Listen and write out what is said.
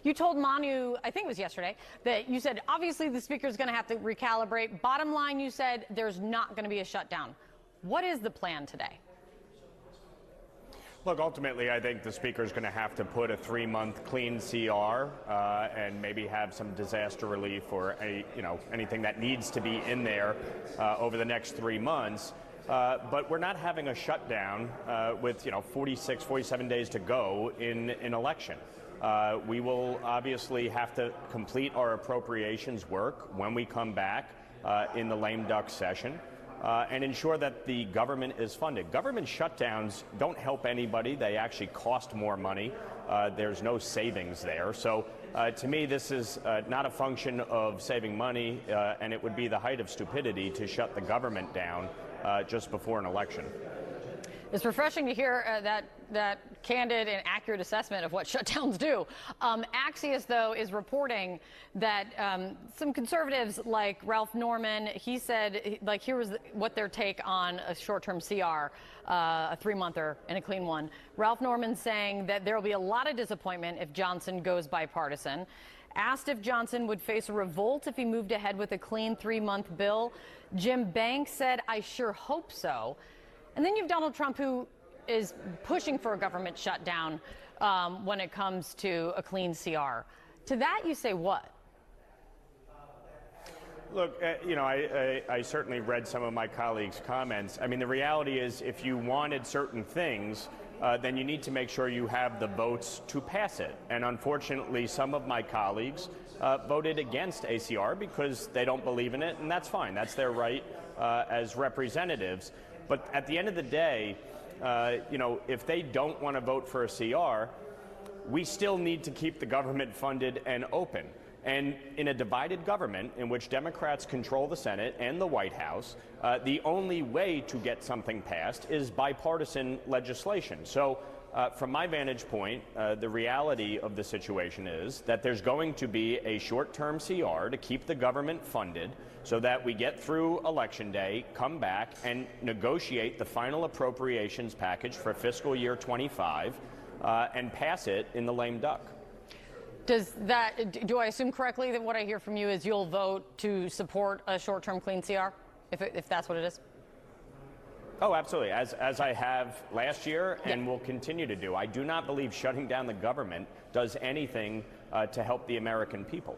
You told Manu, I think it was yesterday, that you said obviously the speaker is going to have to recalibrate. Bottom line, you said there's not going to be a shutdown. What is the plan today? Look, ultimately, I think the speaker is going to have to put a 3-month clean CR and maybe have some disaster relief or anything that needs to be in there over the next 3 months. But we're not having a shutdown with 46, 47 days to go in an election. We will obviously have to complete our appropriations work when we come back in the lame duck session. And ensure that the government is funded. Government shutdowns don't help anybody. They actually cost more money. There's no savings there. So to me, this is not a function of saving money, and it would be the height of stupidity to shut the government down just before an election. It's refreshing to hear that candid and accurate assessment of what shutdowns do. Axios, though, is reporting that some conservatives like Ralph Norman, he said, here was what their take on a short-term CR, a 3-monther and a clean one. Ralph Norman saying that there will be a lot of disappointment if Johnson goes bipartisan. Asked if Johnson would face a revolt if he moved ahead with a clean 3-month bill, Jim Banks said, "I sure hope so." And then you have Donald Trump, who is pushing for a government shutdown when it comes to a clean CR. To that, you say what? Look, I certainly read some of my colleagues' comments. I mean, the reality is if you wanted certain things, then you need to make sure you have the votes to pass it. And unfortunately, some of my colleagues voted against ACR because they don't believe in it, and that's fine. That's their right as representatives. But at the end of the day, if they don't want to vote for a CR, we still need to keep the government funded and open. And in a divided government in which Democrats control the Senate and the White House, the only way to get something passed is bipartisan legislation. So from my vantage point, the reality of the situation is that there's going to be a short-term CR to keep the government funded so that we get through Election Day, come back, and negotiate the final appropriations package for fiscal year 25 and pass it in the lame duck. Do I assume correctly that what I hear from you is you'll vote to support a short-term clean CR, if that's what it is? Oh, absolutely, as I have last year and will continue to do. I do not believe shutting down the government does anything to help the American people.